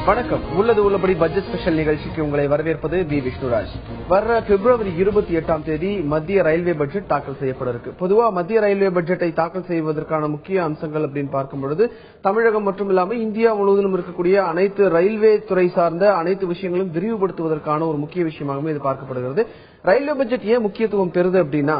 வணக்கம். உள்ளது உள்ளபடி பட்ஜெட் ஸ்பெஷல் நிகழ்ச்சிக்கு உங்களை வரவேற்பது பி விஷ்ணுராஜ். வர பிப்ரவரி 28ஆம் தேதி மத்திய ரயில்வே பட்ஜெட் தாக்கல் செய்யப்பட இருக்கு. பொதுவா மத்திய ரயில்வே பட்ஜெட்டை தாக்கல் செய்வதற்கான முக்கிய அம்சங்கள் அப்படின்னு பார்க்கும்பொழுது தமிழகம் மட்டும் இல்லாமல் இந்தியா முழுவதும் இருக்கக்கூடிய அனைத்து ரயில்வே துறை சார்ந்த அனைத்து விஷயங்களும் விரிவுபடுத்துவதற்கான ஒரு முக்கிய விஷயமாகவும் இது பார்க்கப்படுகிறது. ரயில்வே பட்ஜெட் ஏன் முக்கியத்துவம் பெறுது அப்படின்னா,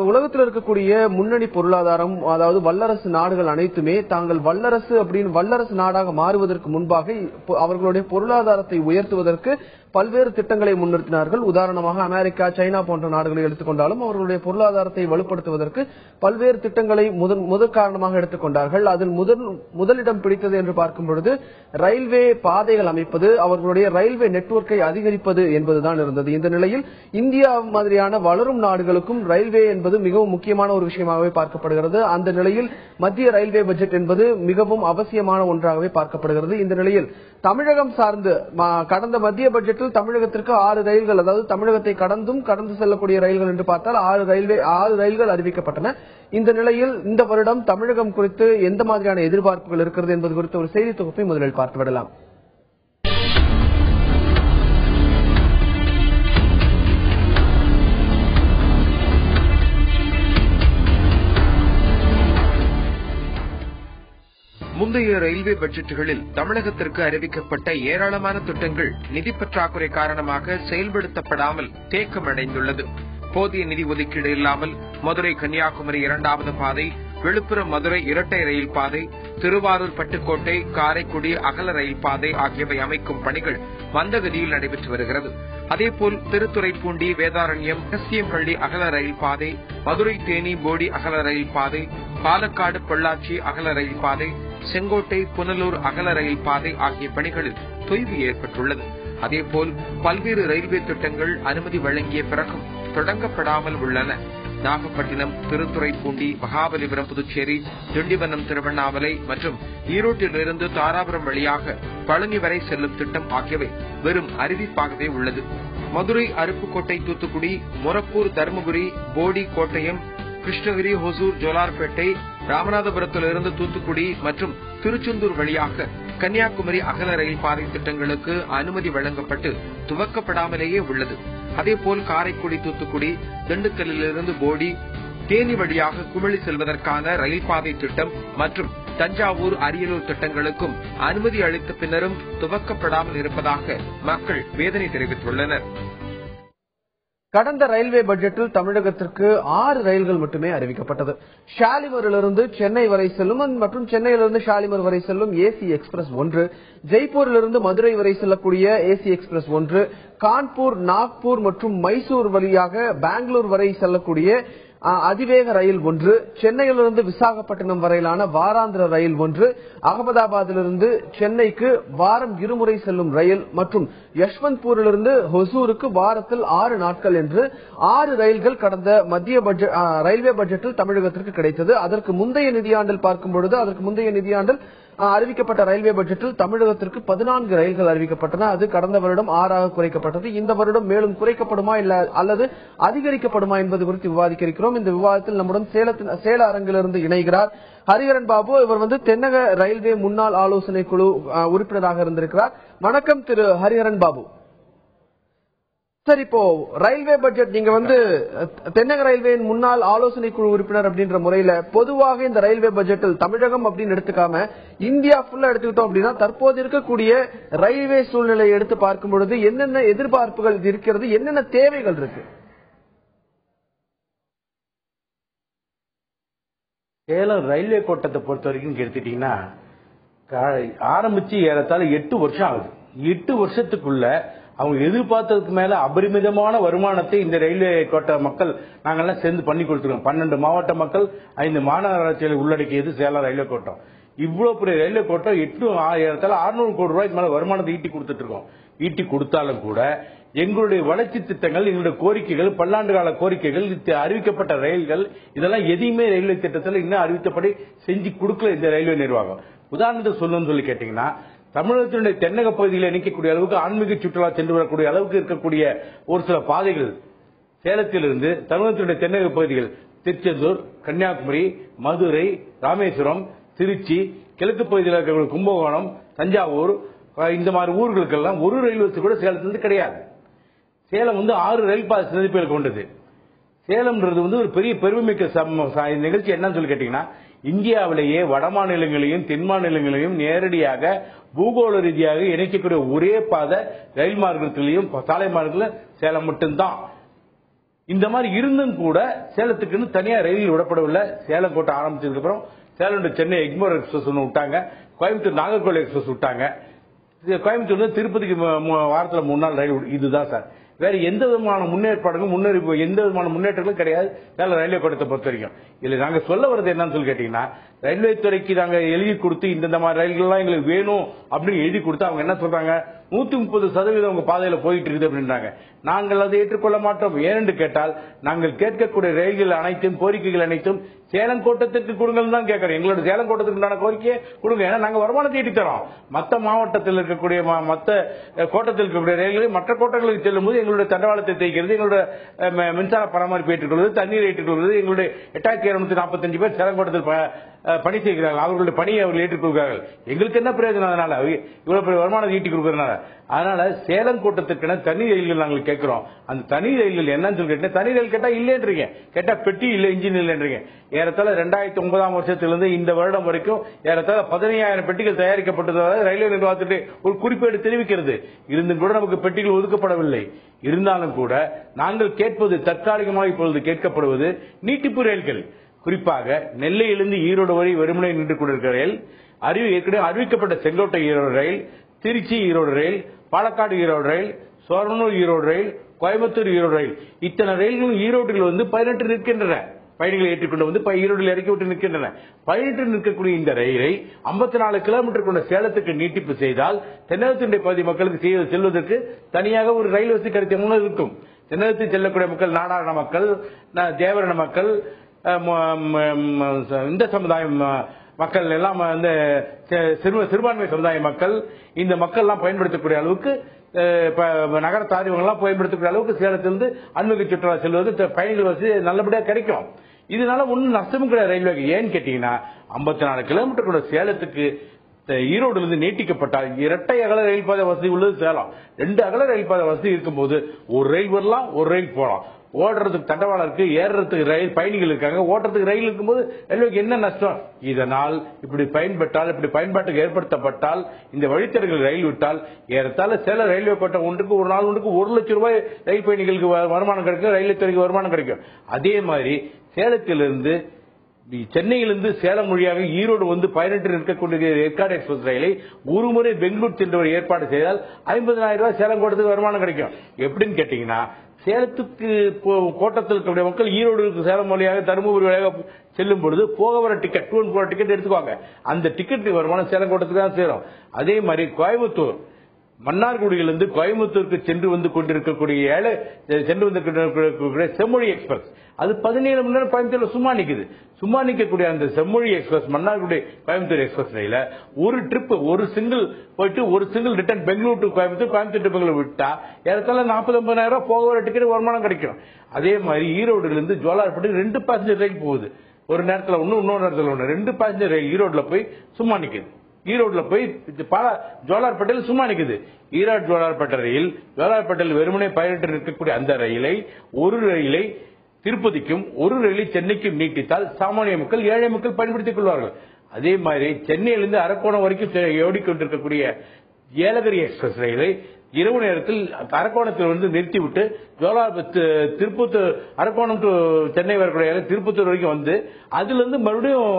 உலகத்தில் இருக்கக்கூடிய முன்னணி பொருளாதாரம், அதாவது வல்லரசு நாடுகள் அனைத்துமே தாங்கள் வல்லரசு நாடாக மாறுவதற்கு முன்பாக அவர்களுடைய பொருளாதாரத்தை உயர்த்துவதற்கு பல்வேறு திட்டங்களை முன்னிறுத்தினார்கள். உதாரணமாக அமெரிக்கா, சைனா போன்ற நாடுகளை எடுத்துக்கொண்டாலும் அவர்களுடைய பொருளாதாரத்தை வலுப்படுத்துவதற்கு பல்வேறு திட்டங்களை முதல் காரணமாக எடுத்துக்கொண்டார்கள். அதில் முதலிடம் பிடித்தது என்று பார்க்கும் பொழுது ரயில்வே பாதைகள் அமைப்பது, அவர்களுடைய ரயில்வே நெட்வொர்க்கை அதிகரிப்பது என்பதுதான் இருந்தது. இந்த நிலையில் இந்தியா மாதிரியான வளரும் நாடுகளுக்கும் ரயில்வே என்பது மிகவும் முக்கியமான ஒரு விஷயமாகவே பார்க்கப்படுகிறது. அந்த நிலையில் மத்திய ரயில்வே பட்ஜெட் என்பது மிகவும் அவசியமான ஒன்றாகவே பார்க்கப்படுகிறது. இந்த நிலையில் தமிழகம் சார்ந்து கடந்த மத்திய பட்ஜெட்டில் தமிழகத்திற்கு 6 ரயில்கள், அதாவது தமிழகத்தை கடந்து செல்லக்கூடிய ரயில்கள் என்று பார்த்தால் 6 ரயில்கள் அறிவிக்கப்பட்டன. இந்த நிலையில் இந்த வருடம் தமிழகம் குறித்து எந்த மாதிரியான எதிர்பார்ப்புகள் இருக்கிறது என்பது குறித்த ஒரு செய்தி தொகுப்பை முதலில் பார்த்துவிடலாம். முந்தைய ரயில்வே பட்ஜெட்டுகளில் தமிழகத்திற்கு அறிவிக்கப்பட்ட ஏராளமான திட்டங்கள் நிதி பற்றாக்குறை காரணமாக செயல்படுத்தப்படாமல் தேக்கமடைந்துள்ளது. போதிய நிதி ஒதுக்கீடு இல்லாமல் மதுரை கன்னியாகுமரி 2வது பாதை, விழுப்புரம் மதுரை இரட்டை ரயில் பாதை, திருவாரூர் பட்டுக்கோட்டை காரைக்குடி அகல ரயில் பாதை ஆகியவை அமைக்கும் பணிகள் மந்தகதியில் நடைபெற்று வருகிறது. அதேபோல் திருத்துறைப்பூண்டி வேதாரண்யம் எஸ்சிஎம்பள்ளி அகல ரயில் பாதை, மதுரை தேனி போடி அகல ரயில் பாதை, பாலக்காடு பொள்ளாச்சி அகல ரயில் பாதை, செங்கோட்டை புனலூர் அகல ரயில் பாதை ஆகிய பணிகளில் தொய்வு ஏற்பட்டுள்ளது. அதேபோல் பல்வேறு ரயில்வே திட்டங்கள் அனுமதி வழங்கிய பிறகும் தொடங்கப்படாமல் உள்ளன. நாகப்பட்டினம், திருத்துறைப்பூண்டி, மகாபலிபுரம் புதுச்சேரி, திண்டிவனம் திருவண்ணாமலை மற்றும் ஈரோட்டிலிருந்து தாராபுரம் வழியாக பழனி வரை செல்லும் திட்டம் ஆகியவை வெறும் அறிவிப்பாகவே உள்ளது. மதுரை, அருப்புக்கோட்டை, தூத்துக்குடி, மொரப்பூர், தருமபுரி, போடி, கோட்டயம், கிருஷ்ணகிரி, ஹொசூர், ஜோலார்பேட்டை, ராமநாதபுரத்திலிருந்து தூத்துக்குடி மற்றும் திருச்செந்தூர் வழியாக கன்னியாகுமரி அகல ரயில் பாதை திட்டங்களுக்கு அனுமதி வழங்கப்பட்டு துவக்கப்படாமலேயே உள்ளது. அதேபோல் காரைக்குடி, தூத்துக்குடி, திண்டுக்கல்லிலிருந்து போடி, தேனி வழியாக குமிழி செல்வதற்கான ரயில் பாதை திட்டம் மற்றும் தஞ்சாவூர், அரியலூர் திட்டங்களுக்கும் அனுமதி அளித்த பின்னரும் துவக்கப்படாமல் இருப்பதாக மக்கள் வேதனை தெரிவித்துள்ளனர். கடந்த ரயில்வே பட்ஜெட்டில் தமிழகத்திற்கு 6 ரயில்கள் மட்டுமே அறிவிக்கப்பட்டது. ஷாலிமரிலிருந்து சென்னை வரை செல்லும் மற்றும் சென்னையிலிருந்து ஷாலிமர் வரை செல்லும் ஏசி எக்ஸ்பிரஸ் 1, ஜெய்ப்பூரிலிருந்து மதுரை வரை செல்லக்கூடிய ஏசி எக்ஸ்பிரஸ் 1, கான்பூர், நாக்பூர் மற்றும் மைசூர் வழியாக பெங்களூர் வரை செல்லக்கூடிய அதிவேக ரயில் 1, சென்னையிலிருந்து விசாகப்பட்டினம் வரையிலான வாராந்திர ரயில் 1, அகமதாபாத்திலிருந்து சென்னைக்கு வாரம் 2 முறை செல்லும் ரயில் மற்றும் யஷ்வந்த்பூரிலிருந்து ஹொசூருக்கு வாரத்தில் 6 நாட்கள் என்று 6 ரயில்கள் கடந்த மத்திய ரயில்வே பட்ஜெட்டில் தமிழகத்திற்கு கிடைத்தது. அதற்கு முந்தைய நிதியாண்டில் அறிவிக்கப்பட்ட ரயில்வே பட்ஜெட்டில் தமிழகத்திற்கு 14 ரயில்கள் அறிவிக்கப்பட்டன. அது கடந்த வருடம் 6ஆக குறைக்கப்பட்டது. இந்த வருடம் மேலும் குறைக்கப்படுமா அல்லது அதிகரிக்கப்படுமா என்பது குறித்து விவாதிக்க இருக்கிறோம். இந்த விவாதத்தில் நம்முடன் சேல அரங்கிலிருந்து இணைகிறார் ஹரிஹரன் பாபு. இவர் தென்னக ரயில்வே முன்னாள் ஆலோசனை குழு உறுப்பினராக இருந்திருக்கிறார். வணக்கம் திரு ஹரிஹரன் பாபு. சார், இப்போ ரயில்வே பட்ஜெட், நீங்க தென்னக ரயில்வேயின் முன்னாள் ஆலோசனை குழு உறுப்பினர் அப்படின்ற முறையில பொதுவாக இந்த ரயில்வே பட்ஜெட்டில் தமிழகம் அப்படின்னு எடுத்துக்காம இந்தியா ஃபுல்லா எடுத்துக்கிட்டோம் அப்படின்னா தற்போது இருக்கக்கூடிய ரயில்வே சூழ்நிலையை எடுத்து பார்க்கும் பொழுது என்னென்ன எதிர்பார்ப்புகள் இருக்கிறது, என்னென்ன தேவைகள் இருக்கு? சேலம் ரயில்வே கோட்டத்தை பொறுத்த வரைக்கும் எடுத்துட்டீங்கன்னா ஆரம்பிச்சு ஏறத்தாழ 8 வருஷம் ஆகுது. 8 வருஷத்துக்குள்ள அவங்க எதிர்பார்த்ததுக்கு மேல அபரிமிதமான வருமானத்தை இந்த ரயில்வே கோட்ட மக்கள் நாங்கெல்லாம் சேர்ந்து பண்ணி கொடுத்துருக்கோம். 12 மாவட்ட மக்கள், 5 மாநகராட்சிகளை உள்ளடக்கியது சேலம் ரயில்வே கோட்டம். இவ்வளவு பெரிய ரயில்வே கோட்டம் 600 கோடி ரூபாய்க்கு மேல வருமானத்தை ஈட்டி கொடுத்துட்டு இருக்கோம். ஈட்டி கொடுத்தாலும் கூட எங்களுடைய வளர்ச்சி திட்டங்கள், எங்களுடைய கோரிக்கைகள், பல்லாண்டு கால கோரிக்கைகள், அறிவிக்கப்பட்ட ரயில்கள், இதெல்லாம் எதையுமே ரயில்வே திட்டத்தில் இன்னும் அறிவித்தபடி செஞ்சு கொடுக்கல இந்த ரயில்வே நிர்வாகம். உதாரணத்துக்கு சொல்லணும்னு சொல்லி கேட்டீங்கன்னா, தமிழகத்தினுடைய தென்னக பகுதியில் இணைக்கக்கூடிய அளவுக்கு ஆன்மீக சுற்றுலா சென்று வரக்கூடிய அளவுக்கு இருக்கக்கூடிய ஒரு சில பாதைகள் சேலத்திலிருந்து தமிழகத்தினுடைய தென்னக பகுதிகள் திருச்செந்தூர், கன்னியாகுமரி, மதுரை, ராமேஸ்வரம், திருச்சி, கிழக்கு பகுதியில் இருக்கக்கூடிய கும்பகோணம், தஞ்சாவூர், இந்த மாதிரி ஊர்களுக்கெல்லாம் ஒரு ரயில் வசதி கூட சேலத்திலிருந்து கிடையாது. சேலம் 6 ரயில் பாதை சந்திப்புகள் கொண்டது. சேலம்ன்றது ஒரு பெரிய பெருமைமிக்க நிகழ்ச்சி. என்னன்னு சொல்லி கேட்டீங்கன்னா, இந்தியாவிலேயே வட மாநிலங்களையும் தென் மாநிலங்களையும் நேரடியாக பூகோள ரீதியாக இணைக்கக்கூடிய ஒரே பாதை ரயில் மார்க்கத்திலையும் சாலை மார்க்கத்தில் சேலம் மட்டும்தான். இந்த மாதிரி இருந்தும் கூட சேலத்துக்குன்னு தனியா ரயில் விடப்படவில்லை. சேலம் கோட்டை ஆரம்பிச்சதுக்கு அப்புறம் சேலம் டு சென்னை எக்மோர் எக்ஸ்பிரஸ் ஒன்று விட்டாங்க, கோயம்புத்தூர் நாகர்கோவில் எக்ஸ்பிரஸ் விட்டாங்க, கோயம்புத்தூர் திருப்பதிக்கு வாரத்தில் 3 நாள் ரயில். இதுதான் சார். வேற எந்த விதமான முன்னேற்பாடுகளும் எந்த விதமான முன்னேற்றங்களும் கிடையாது சேலம் ரயில்வே கோட்டத்தை பொறுத்த வரைக்கும். இதுல நாங்க சொல்ல வருது என்னன்னு சொல்லி கேட்டீங்கன்னா, ரயில்வே துறைக்கு நாங்க எழுதி கொடுத்து இந்த மாதிரி ரயில்கள்லாம் எங்களுக்கு வேணும் அப்படின்னு எழுதி கொடுத்து அவங்க என்ன சொல்றாங்க, 130% உங்க பாதையில போயிட்டு இருக்குது அப்படின்றாங்க. நாங்கள் அதை ஏற்றுக்கொள்ள மாட்டோம். ஏனென்று கேட்டால், நாங்கள் கேட்கக்கூடிய ரயில்கள் அனைத்தும் கோரிக்கைகள் அனைத்தும் சேலம் கோட்டத்திற்கு கொடுங்கள் தான் கேட்கறோம். எங்களோட சேலம் கோட்டத்துக்கு உண்டான கோரிக்கையை கொடுங்க. ஏன்னா நாங்க வருமானத்தை ஈட்டி தரோம். மற்ற மாவட்டத்தில் இருக்கக்கூடிய மற்ற கோட்டத்தில் இருக்கக்கூடிய ரயில்களை மற்ற கோட்டங்களுக்கு செல்லும் போது எங்களுடைய தண்டவாளத்தை தேய்க்கிறது, எங்களுடைய மின்சார பராமரிப்பு ஏற்றுக்கொள்வது, தண்ணீர் ஏற்றுக்கொள்வது, எங்களுடைய 8745 பேர் சேலம் கோட்டத்தில் பணி செய்கிறார்கள். அவர்களுடைய பணியை அவர்கள் ஏற்றுக்கொள்கிறார்கள். எங்களுக்கு என்ன பிரயோஜனம் அதனால? இவ்வளவு பெரிய வருமானத்தை ஈட்டி கொடுக்கறதுனால. அதனால சேலம் கோட்டத்திற்கான தனி ரயில்கள் நாங்கள் கேட்கிறோம். அந்த தனி ரயில்கள் என்னன்னு சொல்லி கேட்டீங்கன்னா, தனி ரயில் கேட்டா இல்லைன்றீங்க, கேட்டா பெட்டி இல்ல, இன்ஜின் இல்லைன்றீங்க. ஏறத்தாழ 2009 வருஷத்திலிருந்து இந்த வருடம் வரைக்கும் ஏறத்தாழ 15,000 பெட்டிகள் தயாரிக்கப்பட்டதாக ரயில்வே நிர்வாகத்திற்கு ஒரு குறிப்பேடு தெரிவிக்கிறது. இருந்தும் கூட நமக்கு பெட்டிகள் ஒதுக்கப்படவில்லை. இருந்தாலும் கூட நாங்கள் கேட்பது தற்காலிகமாக இப்பொழுது கேட்கப்படுவது நீட்டிப்பு ரயில்கள். குறிப்பாக நெல்லையிலிருந்து ஈரோடு வரை வெறுமனை நின்று கொண்டிருக்கிற ரயில், ஏற்கனவே அறிவிக்கப்பட்ட செங்கோட்டை ஈரோடு ரயில், திருச்சி ஈரோடு ரயில், பாலக்காடு ஈரோடு ரயில், சோரனூர் ஈரோடு ரயில், கோயம்புத்தூர் ஈரோடு ரயில், இத்தனை ரயில்களும் ஈரோட்டில் 18 நிற்கின்றன. பயணிகளை ஏற்றுக்கொண்டு ஈரோட்டில் இறக்கி விட்டு நிற்கின்றன. 18 நிற்கக்கூடிய இந்த ரயிலை 54 கிலோமீட்டர் கொண்ட சேலத்துக்கு நீட்டிப்பு செய்தால் தென்னகத்தினுடைய பகுதி மக்களுக்கு செல்வதற்கு தனியாக ஒரு ரயில் வசதி கிடைத்த இருக்கும். தென்னகத்தில் செல்லக்கூடிய மக்கள் நாடாரண மக்கள், தேவரண மக்கள், இந்த சமுதாயம் மக்கள் எல்லாம் சிறுபான்மை சமுதாய மக்கள், இந்த மக்கள் எல்லாம் பயன்படுத்தக்கூடிய அளவுக்கு நகர தாரிவங்கள்லாம் பயன்படுத்தக்கூடிய அளவுக்கு சேலத்திலிருந்து அன்மிக சுற்றுலா செல்வது பயணிகள் வசதி நல்லபடியாக கிடைக்கும். இதனால ஒன்னும் நஷ்டமும் கிடையாது ரயில்வேக்கு. ஏன்னு கேட்டீங்கன்னா, 54 கிலோமீட்டர் கூட சேலத்துக்கு ஈரோடுல இருந்து நீட்டிக்கப்பட்டால் இரட்டை அகல ரயில் பாதை வசதி உள்ளது சேலம். 2 அகல ரயில் பாதை வசதி இருக்கும்போது ஒரு ரயில் வரலாம், ஒரு ரயில் போகலாம். ஓடுறதுக்கு தண்டவாளம் இருக்கு, ஏறுறதுக்கு ரயில் பயணிகள் இருக்காங்க, ஓட்டுறதுக்கு ரயில் இருக்கும்போது ரயில்வேக்கு என்ன நஷ்டம்? இதனால் இப்படி பயன்பாட்டுக்கு ஏற்படுத்தப்பட்டால், இந்த வழித்தடங்கள் ரயில் விட்டால் ஏறத்தாழ சேலம் ரயில்வே கோட்டம் ஒன்றுக்கு ஒரு நாள் ஒன்றுக்கு 1 லட்சம் ரூபாய் ரயில் பயணிகளுக்கு வருமானம் கிடைக்கும், ரயில்வே துறைக்கு வருமானம் கிடைக்கும். அதே மாதிரி சேலத்திலிருந்து சென்னையிலிருந்து சேலம் வழியாக ஈரோடு 18 நிற்கக்கூடிய ஏற்காடு எக்ஸ்பிரஸ் ரயிலை ஒரு முறை பெங்களூர் சென்றவர் ஏற்பாடு செய்தால் 50,000 ரூபாய் சேலம் கோட்டத்துக்கு வருமானம் கிடைக்கும். எப்படின்னு கேட்டீங்கன்னா, சேலத்துக்கு கோட்டத்தில் இருக்கக்கூடிய மக்கள் ஈரோடு சேலம் வழியாக தருமபுரி வழியாக செல்லும் பொழுது போக வர டிக்கெட் டிக்கெட் எடுத்துக்குவாங்க. அந்த டிக்கெட் வருமானம் சேலம் கோட்டத்துக்கு தான் சேரும். அதே மாதிரி கோயம்புத்தூர் மன்னார்குடியிலிருந்து கோயம்புத்தூருக்கு சென்று கொண்டிருக்கக்கூடிய செம்மொழி எக்ஸ்பிரஸ் அது 17 மணி நேரம் கோயம்புத்தூர்ல சும்மா நிற்கக்கூடிய அந்த செம்மொழி எக்ஸ்பிரஸ் மன்னார்குடி கோயம்புத்தூர் எக்ஸ்பிரஸ் ரயில ஒரு சிங்கிள் போயிட்டு ஒரு single return Bangalore to Coimbatore, Coimbatore to Bangalore விட்டா ஏறத்தாழ 40-50,000 ரூபாய் போக வர டிக்கெட் வருமானம் கிடைக்கும். அதே மாதிரி ஈரோடுல இருந்து ஜோலார்பேட்டை 2 பேசஞ்சர் ரயில் போகுது. ஒரு நேரத்தில் இன்னொரு நேரத்தில் 2 பேசஞ்சர் ரயில் ஈரோடுல போய் சும்மா நிக்குது. ஈரோடுல போய் ஜோலார்பேட்டையில் சும்மா நிக்குது. ஈரோடு ஜோலார்பேட்டை ரயில் ஜோலார்பேட்டையில் வெறுமனே 18 நிற்கக்கூடிய அந்த ஒரு ரயிலை திருப்பதிக்கும் ஒரு ரயிலை சென்னைக்கும் நீட்டித்தால் சாமானிய மக்கள், ஏழை மக்கள் பயன்படுத்திக் கொள்வார்கள். அதே மாதிரி சென்னையிலிருந்து அரக்கோணம் வரைக்கும் ஓடிக்கொண்டிருக்கக்கூடிய ஏலகிரி எக்ஸ்பிரஸ் ரயிலை இரவு நேரத்தில் அரக்கோணத்தில் நிறுத்திவிட்டு திருப்பத்தூர் அரக்கோணம் டு சென்னை வரக்கூடிய திருப்பத்தூர் வரைக்கும் வந்து அதிலிருந்து மறுபடியும்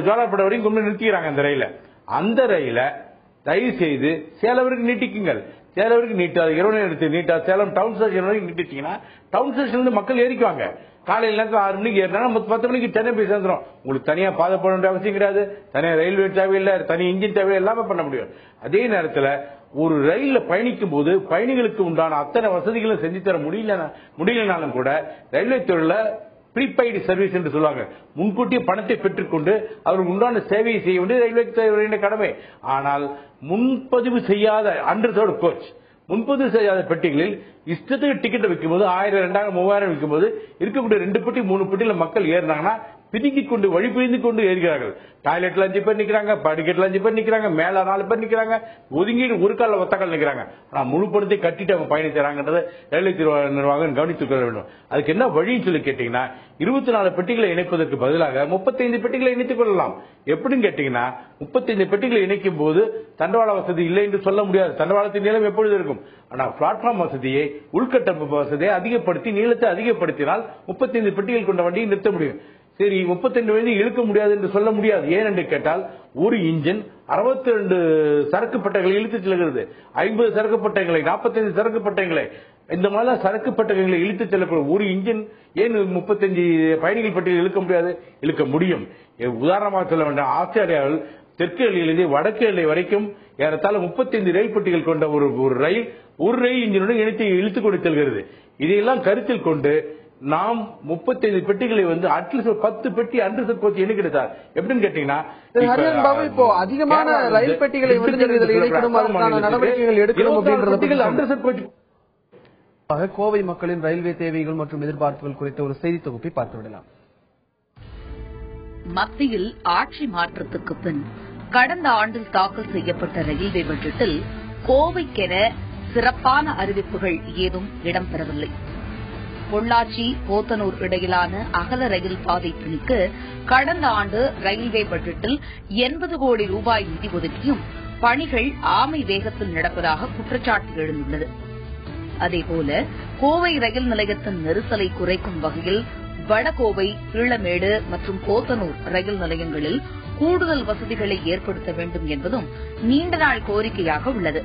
ஜோலார்பேட்டை வரைக்கும் கொண்டு நிறுத்திக்கிறாங்க அந்த ரயில. அந்த ரயில தயவு செய்து சேலம் வரைக்கும் நீட்டிக்குங்கள். சேலம் வரைக்கும் நீட்டாது, இரவு நேரத்தில் நீட்டாது, சேலம் டவுன் ஸ்டேஷன் வரைக்கும் நீட்டிச்சீங்கன்னா டவுன் ஸ்டேஷன்ல மக்கள் ஏறிக்குவாங்க. காலையில 6 மணிக்கு ஏறினா 10 மணிக்கு சென்னை போய் சேர்ந்துடும். உங்களுக்கு தனியா பாதை போட வேண்டிய அவசியம் கிடையாது, தனியா ரயில்வே தேவையில்லை, தனி இன்ஜின் தேவையில்லை, எல்லாமே பண்ண முடியும். அதே நேரத்தில் ஒரு ரயில்ல பயணிக்கும் போது பயணிகளுக்கு உண்டான அத்தனை வசதிகளும் செஞ்சு தர முடியலனாலும் கூட ரயில்வே துறையில ப்ரீபெய்டு சர்வீஸ் என்று சொல்லுவாங்க. முன்கூட்டிய பணத்தை பெற்றுக்கொண்டு அவருக்கு உண்டான சேவையை செய்ய வேண்டியது ரயில்வே துறையின் கடமை. ஆனால் முன்பதிவு செய்யாத அண்டர்சர்வ்டு கோச், முன்பதிவு செய்யாத பெட்டிகளில் இஷ்டத்துக்கு டிக்கெட் வைக்கும் போது 1000, 2000, 3000 விற்கும் போது இருக்கக்கூடிய 2 பெட்டி 3 பெட்டியில மக்கள் ஏறினாங்கன்னா பிதுங்கிக் கொண்டு வழி பிரிந்து கொண்டு ஏறுகிறார்கள். டாய்லெட்ல 5 பேர் நிக்கிறாங்க, படிக்கட்டுல 5 பேர் நிக்கிறாங்க, மேல 4 பேர் நிக்கிறாங்க, ஒதுங்கி ஒரு கால ஒத்த கால் நிக்கிறாங்க. ஆனா முழு பணத்தை கட்டிட்டு அவங்க பயணிக்கிறாங்கன்றதை ரயில்வே நிர்வாகம் கவனித்துக் கொள்ள வேண்டும். அதுக்கு என்ன வழின்னு சொல்லி கேட்டீங்கன்னா 24 பெட்டிகளை இணைப்பதற்கு பதிலாக 35 பெட்டிகளை இணைத்துக் கொள்ளலாம். எப்படின்னு கேட்டீங்கன்னா 35 பெட்டிகளை இணைக்கும் போது தண்டவாள வசதி இல்லை என்று சொல்ல முடியாது. தண்டவாளத்தின் நீளம் எப்பொழுது இருக்கும். ஆனா பிளாட்ஃபார்ம் வசதியை, உள்கட்டமைப்பு வசதியை அதிகப்படுத்தி நீளத்தை அதிகப்படுத்தினால் 35 பெட்டிகள் கொண்ட வண்டியை நிறுத்த முடியும். சரி, 32 வண்டி இழுக்க முடியாது என்று சொல்ல முடியாது. ஏன் என்று கேட்டால் ஒரு இன்ஜின் 62 சரக்கு பட்டைகளை இழுத்து செல்கிறது. 50 சரக்கு பட்டைகளை, 45 சரக்கு பட்டைகளை, இந்த மாதிரி சரக்கு பட்டகங்களை இழுத்து செல்லக்கூடிய ஒரு இன்ஜின் ஏன் 35 பயணிகள் பட்டியல் இழுக்க முடியாது? இழுக்க முடியும். உதாரணமாக சொல்ல வேண்டாம், ஆஸ்திரேலியாவில் தெற்கு எல்லையிலிருந்து வடக்கு எல்லை வரைக்கும் ஏறத்தாழ 35 ரயில் பெட்டிகள் கொண்ட ஒரு ரயில் இன்ஜினுடன் இழுத்துக் கொண்டு செல்கிறது. இதையெல்லாம் கருத்தில் கொண்டு நாம் 35 பெட்டிகளை அட்லீஸ்ட் 10 பெட்டி அண்டர்செட் கோச் என்ன கிடைத்தார் எப்படின்னு கேட்டீங்கன்னா இப்போ அதிகமான ரயில் பெட்டிகளை நடவடிக்கைகள் எடுக்கணும் அப்படின்றது. கோவை மக்களின் ரயில்வே தேவைகள் மற்றும் எதிர்பார்ப்புகள் குறித்த ஒரு செய்தி தொகுப்பை பார்த்துவிடலாம். மத்தியில் ஆட்சி மாற்றத்துக்கு பின் கடந்த ஆண்டில் தாக்கல் செய்யப்பட்ட ரயில்வே பட்ஜெட்டில் கோவைக்கென சிறப்பான அறிவிப்புகள் ஏதும் இடம்பெறவில்லை. பொள்ளாச்சி போத்தனூர் இடையிலான அகல ரயில் பாதை பணிக்கு கடந்த ஆண்டு ரயில்வே பட்ஜெட்டில் 80 கோடி ரூபாய் நிதி ஒதுக்கியும் பணிகள் ஆமை வேகத்தில் நடப்பதாக குற்றச்சாட்டு எழுந்துள்ளது. அதேபோல கோவை ரயில் நிலையத்தின் நெரிசலை குறைக்கும் வகையில் வடகோவை, கீழமேடு மற்றும் போத்தனூர் ரயில் நிலையங்களில் கூடுதல் வசதிகளை ஏற்படுத்த வேண்டும் என்பதும் நீண்ட நாள் கோரிக்கையாக உள்ளது.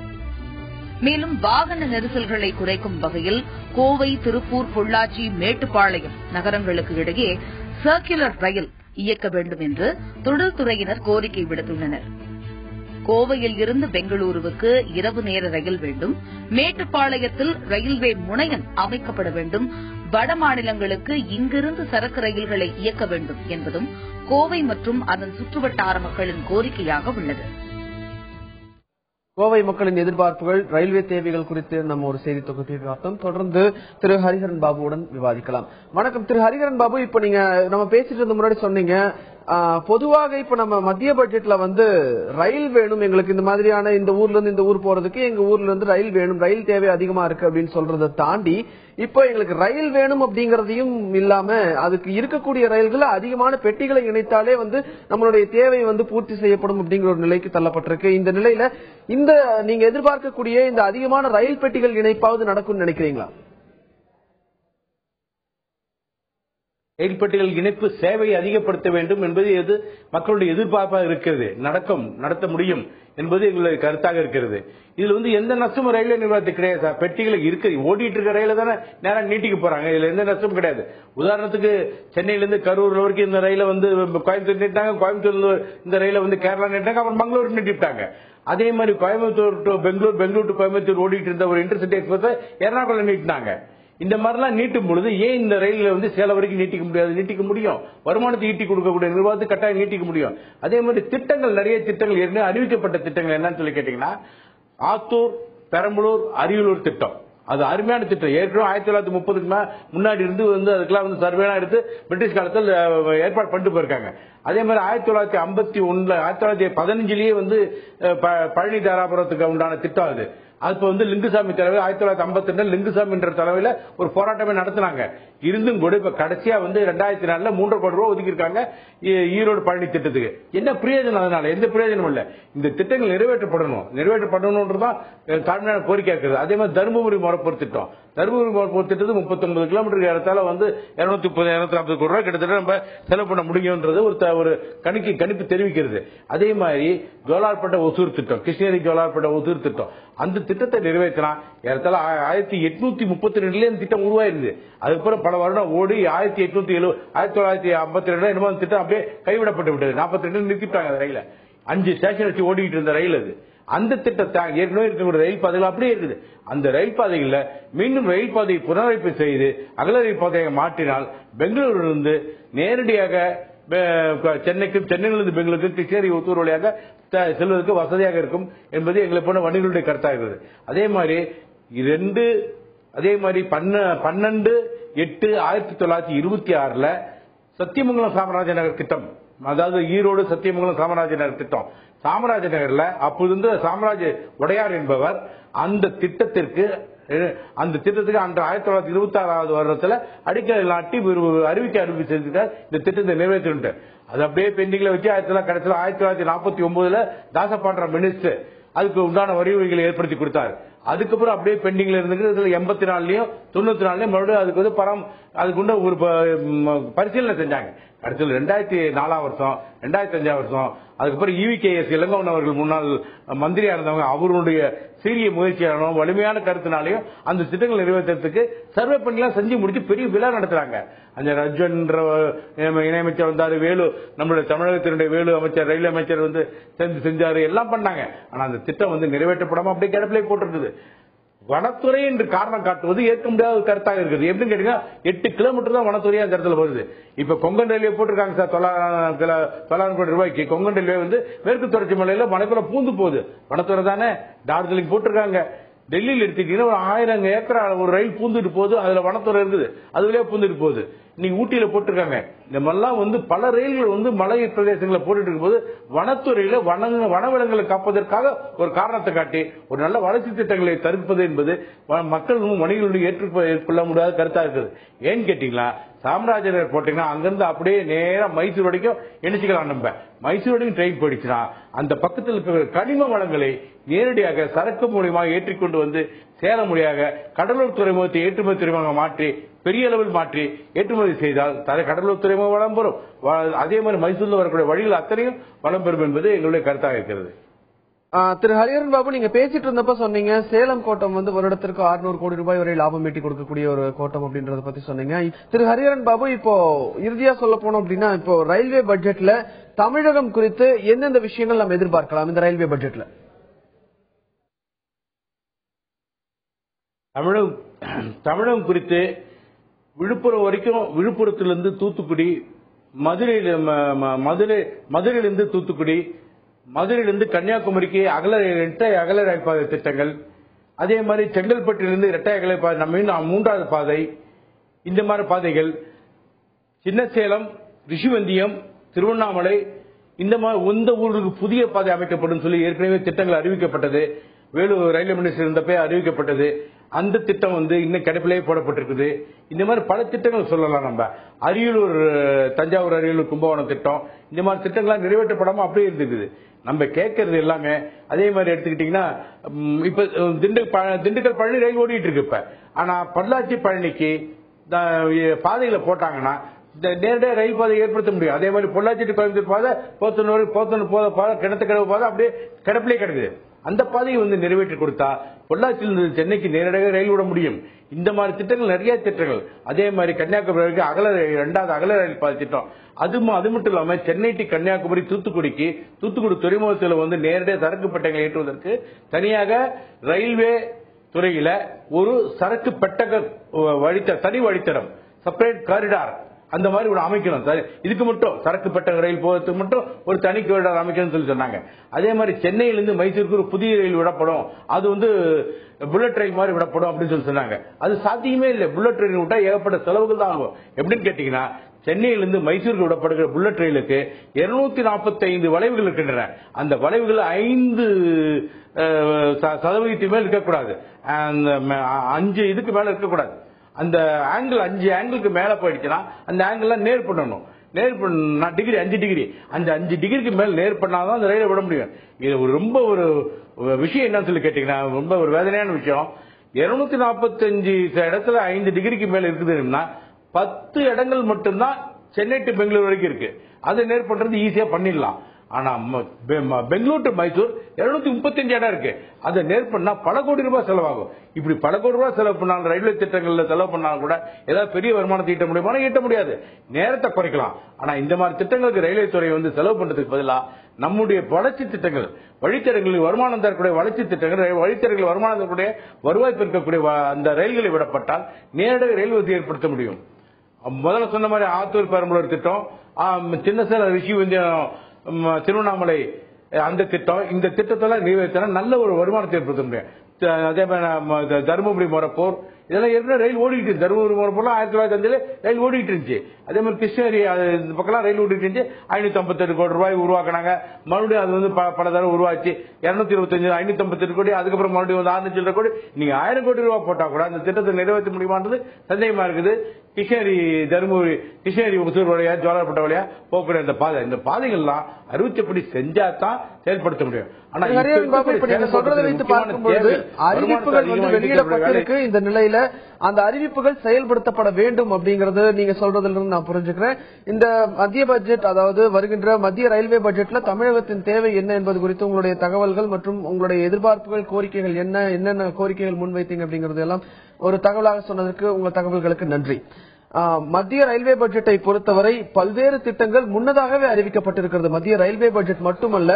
மேலும் வாகன நெரிசல்களை குறைக்கும் வகையில் கோவை, திருப்பூர், பொள்ளாச்சி, மேட்டுப்பாளையம் நகரங்களுக்கு இடையே சர்க்குலர் ரயில் இயக்க வேண்டும் என்று தொழில்துறையினர் கோரிக்கை விடுத்துள்ளனர். கோவையில் இருந்து பெங்களூருவுக்கு இரவு நேர ரயில் வேண்டும். மேட்டுப்பாளையத்தில் ரயில்வே முனையம் அமைக்கப்பட வேண்டும். வட மாநிலங்களுக்கு இங்கிருந்து சரக்கு ரயில்களை இயக்க வேண்டும் என்பதும் கோவை மற்றும் அதன் சுற்றுவட்டார மக்களின் கோரிக்கையாக உள்ளது. கோவை மக்களின் எதிர்பார்ப்புகள், ரயில்வே தேவைகள் குறித்து நம்ம ஒரு செய்தி தொகுப்பை பார்த்தோம். தொடர்ந்து திரு ஹரிஹரன் பாபுவுடன் விவாதிக்கலாம். வணக்கம் திரு ஹரிஹரன் பாபு. இப்ப நீங்க நம்ம பேசிட்டு இருந்த முன்னாடி சொன்னீங்க, பொதுவாக இப்ப நம்ம மத்திய பட்ஜெட்ல ரயில் வேணும் எங்களுக்கு, இந்த மாதிரியான இந்த ஊர்ல இருந்து இந்த ஊர் போறதுக்கு எங்க ஊர்ல இருந்து ரயில் வேணும், ரயில் தேவை அதிகமா இருக்கு அப்படின்னு சொல்றதை தாண்டி இப்போ எங்களுக்கு ரயில் வேணும் அப்படிங்கறதையும் இல்லாம அதுக்கு இருக்கக்கூடிய ரயில்கள் அதிகமான பெட்டிகளை இணைத்தாலே நம்மளுடைய தேவை பூர்த்தி செய்யப்படும் அப்படிங்கிற ஒரு நிலைக்கு தள்ளப்பட்டிருக்கு. இந்த நிலையில இந்த நீங்க எதிர்பார்க்கக்கூடிய இந்த அதிகமான ரயில் பெட்டிகள் இணைப்பாவது நடக்கும் நினைக்கிறீங்களா? ரயில் பெட்டிகள் இணைப்பு சேவையை அதிகப்படுத்த வேண்டும் என்பது எது மக்களுடைய எதிர்பார்ப்பாக இருக்கிறது. நடத்த முடியும் என்பது எங்களுடைய கருத்தாக இருக்கிறது. இதுல எந்த நஷ்டமும் ரயில்வே நிர்வாகத்துக்கு கிடையாது. பெட்டிகளை இருக்கு, ஓடிட்டு இருக்க ரயில தானே நேரம் நீட்டிக்க போறாங்க. இதுல எந்த நஷ்டமும் கிடையாது. உதாரணத்துக்கு சென்னையிலிருந்து கரூர் வரைக்கும் இந்த ரயில கோயம்புத்தூர் நீட்டாங்க, கோயம்புத்தூர்ல இந்த ரயில கேரளா நீட்டாங்க, அப்புறம் பெங்களூர் நீட்டிட்டாங்க. அதே மாதிரி கோயம்புத்தூர் டு பெங்களூர், பெங்களூர் டு கோயம்புத்தூர் ஓடிட்டு இருந்த ஒரு இன்டர்சிட்டி எக்ஸ்பிரஸ் எர்ணாகுளம் நீட்டினாங்க. இந்த மாதிரிலாம் நீட்டும் பொழுது ஏன் இந்த ரயில்ல சேலம் வரைக்கும் நீட்டிக்க முடியாது? நீட்டிக்க முடியும். வருமானத்தை ஈட்டி கொடுக்கக்கூடிய நிர்வாகத்தை கட்டாயம் நீட்டிக்க முடியும். அதே மாதிரி திட்டங்கள், நிறைய திட்டங்கள் ஏற்கனவே அறிவிக்கப்பட்ட திட்டங்கள் என்னன்னு சொல்லி கேட்டீங்கன்னா, ஆத்தூர், பெரம்பலூர், அரியலூர் திட்டம், அது அருமையான திட்டம். ஏற்கனவே 1930க்கு முன்னாடி இருந்து அதுக்கெல்லாம் சர்வேலாம் எடுத்து பிரிட்டிஷ் காலத்தில் ஏற்பாடு பண்ணிட்டு போயிருக்காங்க. அதே மாதிரி 1951 1915 பழனி தாராபுரத்துக்கு உண்டான திட்டம் அது. அப்ப லிங்குசாமி தலைவர் 1952 லிங்குசாமி என்ற தலைமையில ஒரு போராட்டமே நடத்தினாங்க. இருந்தும் கூட இப்ப கடைசியா 2004 3.5 கோடி ரூபாய் ஒதுக்கியிருக்காங்க ஈரோடு பழனி திட்டத்துக்கு. என்ன பிரயோஜனம்? அதனால எந்த பிரயோஜனம் இல்ல. இந்த திட்டங்கள் நிறைவேற்றப்படணும்ன்றதுதான் தாழ்மையான கோரிக்கை இருக்கிறது. அதே மாதிரி தருமபுரி மொரப்பூர் திட்டம், தருமபுரி மொரப்பூர் திட்டத்துக்கு 39 கிலோமீட்டருக்கு ஏறத்தால 230-240 கோடி ரூபாய் கிட்டத்தட்ட நம்ம செலவு பண்ண முடியும்ன்றது ஒரு கணிப்பு தெரிவிக்கிறது. அதே மாதிரி ஜோலார்பேட்டை ஒசூர் திட்டம், கிருஷ்ணகிரி ஜோலார்பேட்டை ஒசூர் திட்டம், அந்த திட்டத்தை நிறைவேற்றினா ஏறத்தால 1832 இந்த திட்டம் உருவாயிருது. அதுக்கப்புறம் பல வருடம் ஓடி 1952 என்னமோ திட்டம் அப்படியே கைவிடப்பட்டு விட்டது. 42 நிறுத்திட்டாங்க ரயில. 5 ஸ்டேஷன் வச்சு ஓடிட்டு இருந்த ரயில் அது. அந்த திட்டத்தை ஏற்கனவே இருக்கிற ரயில் பாதைகள் அப்படியே இருக்குது. அந்த ரயில் பாதைகள்ல மீண்டும் ரயில் பாதையை புனரமைப்பு செய்து அகல ரயில் பாதையை மாற்றினால் பெங்களூரிலிருந்து நேரடியாக சென்னையிலிருந்து பெங்களூருக்கு, கிருஷ்ணகிரி, ஒத்தூர் வழியாக செல்வதற்கு வசதியாக இருக்கும் என்பது எங்களை போன வணிகர்களுடைய கருத்தாக இருக்கிறது. அதே மாதிரி 12/8/1926 சத்தியமங்கலம் சாமராஜ நகர் திட்டம், அதாவது ஈரோடு சத்தியமங்கலம் சாமராஜ நகர் திட்டம். சாமராஜ நகர்ல அப்போது சாமராஜ உடையார் என்பவர் அந்த திட்டத்துக்கு அந்த 1926வது வருடத்துல அடிக்கல் நாட்டி அறிவிக்கை செய்திருக்கார். இந்த திட்டத்தை நிறைவேற்றிட்டார். அது அப்படியே பெண்டிங்ல வச்சு கடைசியில் 1949 தாசபாண்டா மினிஸ்டர் அதுக்கு உண்டான வரிகளை ஏற்படுத்தி கொடுத்தார். அதுக்கப்புறம் அப்படியே பெண்டிங்ல இருந்து 84லயும் 94லயும் மறுபடியும் அதுக்கு ஒரு பரிசீலனை செஞ்சாங்க. அடுத்தது 2004 வருஷம் 2005 வருஷம் அதுக்கப்புறம் EVKS இளங்கோவன் அவர்கள் முன்னாள் மந்திரியா இருந்தவங்க அவருடைய சீரிய முயற்சியாலும் வலிமையான கருத்தினாலையும் அந்த திட்டங்கள் நிறைவேற்றத்துக்கு சர்வே பண்ணிலாம் செஞ்சு முடிச்சு பெரிய விழா நடத்துறாங்க. அந்த ரஜன் இணையமைச்சர் வந்தாரு, வேலு நம்மளுடைய தமிழகத்தினுடைய வேலு அமைச்சர் ரயில்வே அமைச்சர் செஞ்சாரு, எல்லாம் பண்ணாங்க. ஆனா அந்த திட்டம் நிறைவேற்றப்படாம அப்படியே கிடப்பிலே போட்டிருக்குது. வனத்துறை என்று காரணம் காட்டுவது ஏற்க முடியாத கருத்தாக இருக்குது. எப்படின்னு கேட்டீங்கன்னா 8 கிலோமீட்டர் தான் வனத்துறையா அந்த இடத்துல வருது. இப்ப கொங்கன் ரயில்வே போட்டிருக்காங்க சார், 900 கோடி ரூபாய்க்கு. கொங்கன் ரயில்வே மேற்கு தொடர்ச்சி மலையில மலைக்குள்ள பூந்து போகுது, வனத்துறை தானே. டார்ஜிலிங் போட்டிருக்காங்க. டெல்லியில் எடுத்துக்கிட்டீங்கன்னா ஒரு 1000 ஏக்கர் ஒரு ரயில் பூந்துட்டு போகுது, அதுல வனத்துறை இருக்குது, அதுலயே பூந்துட்டு போகுது. நீங்க ஊட்டியில போட்டிருக்காங்க. இந்த மாதிரிலாம் பல ரயில்கள் மலை பிரதேசங்களை போட்டுட்டு இருக்கும்போது வனத்துறையில வனவிலங்குகளை காப்பதற்காக ஒரு காரணத்தை காட்டி ஒரு நல்ல வளர்ச்சி திட்டங்களை தடுப்பது என்பது மக்கள் வணிகர்களுடைய ஏற்றுக்கொள்ள முடியாத கருத்தா இருக்குது. ஏன்னு கேட்டீங்களா, சாமராஜர் போட்டீங்கன்னா அங்கிருந்து அப்படியே நேரம் மைசூர் வரைக்கும் இணைச்சிக்கலாம். நம்ம மைசூர் வரைக்கும் ட்ரெயின் போயிடுச்சுன்னா அந்த பக்கத்தில் இருக்கிற கனிம வளங்களை நேரடியாக சரக்கு மூலியமாக ஏற்றிக்கொண்டு சேலம் மூலியாக கடலூர் துறைமுகத்தை ஏற்றுமதி துறைமுகமாக மாற்றி பெரிய அளவில் மாற்றி ஏற்றுமதி செய்தால் கடலூர் துறைமுகம் வளம் பெறும். அதே மாதிரி மைசூர்ல வரக்கூடிய வழிகள் அத்தனையும் வளம் பெறும் என்பது எங்களுடைய கருத்தாக இருக்கிறது. திரு ஹரிஹரன் பாபு, நீங்க பேசிட்டு இருந்தப்ப சொன்னீங்க சேலம் கோட்டம் வருடத்திற்கு 600 கோடி ரூபாய் வரை லாபம் ஈட்டி கொடுக்கக்கூடிய ஒரு கோட்டம் அப்படின்றத பத்தி சொன்னீங்க. திரு ஹரிஹரன் பாபு, இப்போ இறுதியா சொல்ல போனோம் அப்படின்னா, இப்போ ரயில்வே பட்ஜெட்ல தமிழகம் குறித்து எந்தெந்த விஷயங்கள் நம்ம எதிர்பார்க்கலாம் இந்த ரயில்வே பட்ஜெட்ல? தமிழகம் குறித்து விழுப்புரம் வரைக்கும், விழுப்புரத்திலிருந்து தூத்துக்குடி, மதுரையிலிருந்து தூத்துக்குடி, மதுரையிலிருந்து கன்னியாகுமரிக்கு இரட்டை அகல ரயில் பாதை திட்டங்கள், அதே மாதிரி செங்கல்பட்டிலிருந்து இரட்டை அகல பாதை, நம்ம 3வது பாதை, இந்த மாதிரி பாதைகள், சின்னசேலம், ரிஷிவந்தியம், திருவண்ணாமலை, இந்த மாதிரி ஊருக்கு புதிய பாதை அமைக்கப்படும் சொல்லி ஏற்கனவே திட்டங்கள் அறிவிக்கப்பட்டது. வேலூர் ரயில்வே மினிஸ்டர் இருந்தப்ப அறிவிக்கப்பட்டது. அந்த திட்டம் இன்னும் கிடப்பிலேயே போடப்பட்டிருக்குது. இந்த மாதிரி பல திட்டங்கள் சொல்லலாம். நம்ம அரியலூர், தஞ்சாவூர் அரியலூர் கும்பகோணம் திட்டம், இந்த மாதிரி திட்டங்கள்லாம் நிறைவேற்றப்படாம அப்படியே இருந்துக்குது. நம்ம கேட்கறது எல்லாமே அதே மாதிரி எடுத்துக்கிட்டீங்கன்னா, இப்ப திண்டுக்கல் பழனி ரயில் ஓடிட்டு இருக்கு இப்ப. ஆனா பொள்ளாச்சி பழனிக்கு பாதைகளை போட்டாங்கன்னா நேரடியாக ரயில் பாதை ஏற்படுத்த முடியும். அதே மாதிரி பொள்ளாச்சி கோயம்புத்தூர் பாதை, போத்தனூர் பாதை, கிணத்துக்கடவு பாதை அப்படியே கிடப்பிலே கிடக்குது. அந்த பாதையை நிறைவேற்றி கொடுத்தா பொள்ளாச்சியிலிருந்து சென்னைக்கு நேரடியாக ரயில் விட முடியும். இந்த மாதிரி திட்டங்கள் நிறைய திட்டங்கள். அதே மாதிரி கன்னியாகுமரிக்கு 2வது அகல ரயில் பாதை திட்டம். அது மட்டும் இல்லாம சென்னை டு கன்னியாகுமரி, தூத்துக்குடி துறைமுகத்தில் நேரடியாக சரக்கு பெட்டகங்களை ஏற்றுவதற்கு தனியாக ரயில்வே துறையில ஒரு சரக்கு பெட்டக தனி வழித்தடம், செப்பரேட் காரிடார் அந்த மாதிரி ஒரு அமைக்கணும். இதுக்கு மட்டும் சரக்கு பெட்டக ரயில் போவதற்கு மட்டும் ஒரு தனி காரிடார் அமைக்கணும்னு சொல்லி சொன்னாங்க. அதே மாதிரி சென்னையிலிருந்து மைசூருக்கு ஒரு புதிய ரயில் விடப்படும், அது புல்லட் ரயில் மாதிரி விடப்படும் அப்படின்னு சொல்லி சொன்னாங்க. அது சாத்தியமே இல்லை. புல்லட் ரயில் விட்டா ஏகப்பட்ட செலவுகள் தான் ஆகும். எப்படின்னு கேட்டீங்கன்னா, சென்னையிலிருந்து மைசூருக்கு விடப்படுகிற புல்லட் ரயிலுக்கு 245 வளைவுகள் இருக்கின்றன. அந்த வளைவுகள் 5% மேல் இருக்கக்கூடாது, 5 இதுக்கு மேல இருக்கக்கூடாது. அந்த ஆங்கிள் 5 ஆங்கிளுக்கு மேல போயிடுச்சுன்னா அந்த ஆங்கிள் நேர் பண்ணணும். நேர் பண்ணா டிகிரி 5 டிகிரி, அந்த 5 டிகிரிக்கு மேல நேர் பண்ணாதான் அந்த ரயிலை விட முடியும். இது ரொம்ப ஒரு விஷயம் என்னன்னு சொல்லி கேட்டீங்கன்னா, ரொம்ப ஒரு வேதனையான விஷயம். 245 இடத்துல 5 டிகிரிக்கு மேல இருக்குதுன்னா 10 இடங்கள் மட்டும்தான் சென்னை டு பெங்களூர் வரைக்கும் இருக்கு. அதை நேர் பண்றது ஈஸியா பண்ணிடலாம். ஆனா பெங்களூர் டு மைசூர் 235 இடம் இருக்கு. அதை நேர் பண்ணா பல கோடி ரூபாய் செலவாகும். இப்படி பல கோடி ரூபாய் செலவு பண்ணாலும் ரயில்வே திட்டங்கள்ல செலவு பண்ணாலும் கூட ஏதாவது பெரிய வருமானத்தை ஈட்ட முடியுமா? ஈட்ட முடியாது. நேரத்தை குறைக்கலாம். ஆனா இந்த மாதிரி திட்டங்களுக்கு ரயில்வே துறை செலவு பண்றதுக்கு பதிலா நம்முடைய வளர்ச்சி திட்டங்கள், வழித்தடங்களுக்கு வருமானம் தரக்கூடிய வளர்ச்சி திட்டங்கள், வழித்தடங்கள் வருமானம் தரக்கூடிய வருவாய் பெருக்கக்கூடிய அந்த ரயில்களை விடப்பட்டால் நேரடியாக ரயில் வசதி ஏற்படுத்த முடியும். முதல்ல சொன்ன மாதிரி ஆத்தூர் பெரம்பலூர் திட்டம், சின்னசேலம் ரிஷிவந்தியம் திருவண்ணாமலை அந்த திட்டம், இந்த திட்டத்தெல்லாம் நிறைவேற்றினா நல்ல ஒரு வருமானத்தை ஏற்படுத்த முடியும். அதே மாதிரி தருமபுரி மொரப்பூர் இதெல்லாம் ஏற்கனவே ரயில் ஓடிட்டு தருமபுரி மொரப்பூர்லாம் 1905 ரயில் ஓடிட்டு இருந்துச்சு. அதே மாதிரி கிருஷ்ணகிரி இந்த பக்கம் ரயில் ஓடிட்டு இருந்துச்சு. 558 கோடி ரூபாய் உருவாக்குனாங்க. மறுபடியும் அது பல தடவை உருவாச்சு. 225 558 கோடி, அதுக்கப்புறம் மறுபடியும் 600 கோடி. நீங்க 1000 கோடி ரூபாய் போட்டா கூட அந்த திட்டத்தை நிறைவேற்ற முடியுமான்றது சந்தேகமா இருக்குது. கிருஷ்ணகிரி தருமபுரி கிருஷ்ணகிரி ஒசூர் வழியா ஜோலார்பேட்டை வழியா போகக்கூடிய இந்த பாதைகள்லாம் அறிவிச்சபடி செஞ்சா தான் செயல்படுத்த முடியும். ஆனா சொல்றதை வைத்து பார்க்கும்போது அறிவிப்புகள் வெளியிடப்பட்டிருக்கு. இந்த நிலையில அந்த அறிவிப்புகள் செயல்படுத்தப்பட வேண்டும் அப்படிங்கறது நீங்க சொல்றதுல இருந்து நான் புரிஞ்சுக்கிறேன். இந்த மத்திய பட்ஜெட், அதாவது வருகின்ற மத்திய ரயில்வே பட்ஜெட்ல தமிழகத்தின் தேவை என்ன என்பது குறித்து உங்களுடைய தகவல்கள் மற்றும் உங்களுடைய எதிர்பார்ப்புகள், கோரிக்கைகள் என்னென்ன கோரிக்கைகள் முன்வைத்தீங்க அப்படிங்கறது எல்லாம் ஒரு தகவலாக சொன்னதற்கு உங்கள் தகவல்களுக்கு நன்றி. மத்திய ரயில்வே பட்ஜெட்டை பொறுத்தவரை பல்வேறு திட்டங்கள் முன்னதாகவே அறிவிக்கப்பட்டிருக்கிறது. மத்திய ரயில்வே பட்ஜெட் மட்டுமல்ல,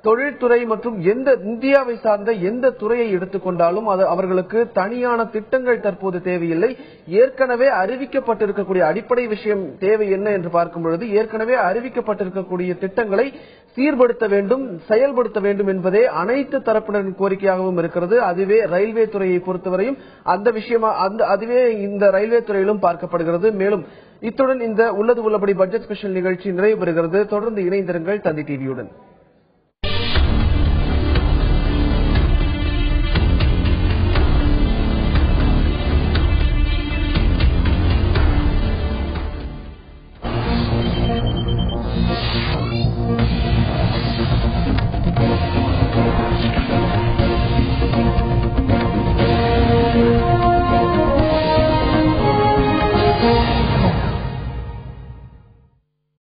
தொழில்துறை மற்றும் இந்தியாவை சார்ந்த எந்த துறையை எடுத்துக்கொண்டாலும் அது அவர்களுக்கு தனியான திட்டங்கள் தற்போது தேவையில்லை. ஏற்கனவே அறிவிக்கப்பட்டிருக்கக்கூடிய அடிப்படை விஷயம் தேவை என்ன என்று பார்க்கும் பொழுது ஏற்கனவே அறிவிக்கப்பட்டிருக்கக்கூடிய திட்டங்களை சீர்படுத்த வேண்டும், செயல்படுத்த வேண்டும் என்பதே அனைத்து தரப்பினரின் கோரிக்கையாகவும் இருக்கிறது. அதுவே ரயில்வே துறையை பொறுத்தவரையும் அந்த விஷயமா அதுவே இந்த ரயில்வே துறையிலும் பார்க்கப்படுகிறது. மேலும் இத்துடன் இந்த உள்ளது உள்ளபடி பட்ஜெட் ஸ்பெஷல் நிகழ்ச்சி நிறைவு பெறுகிறது. தொடர்ந்து இணைந்திருங்கள் தந்தி டிவியுடன்.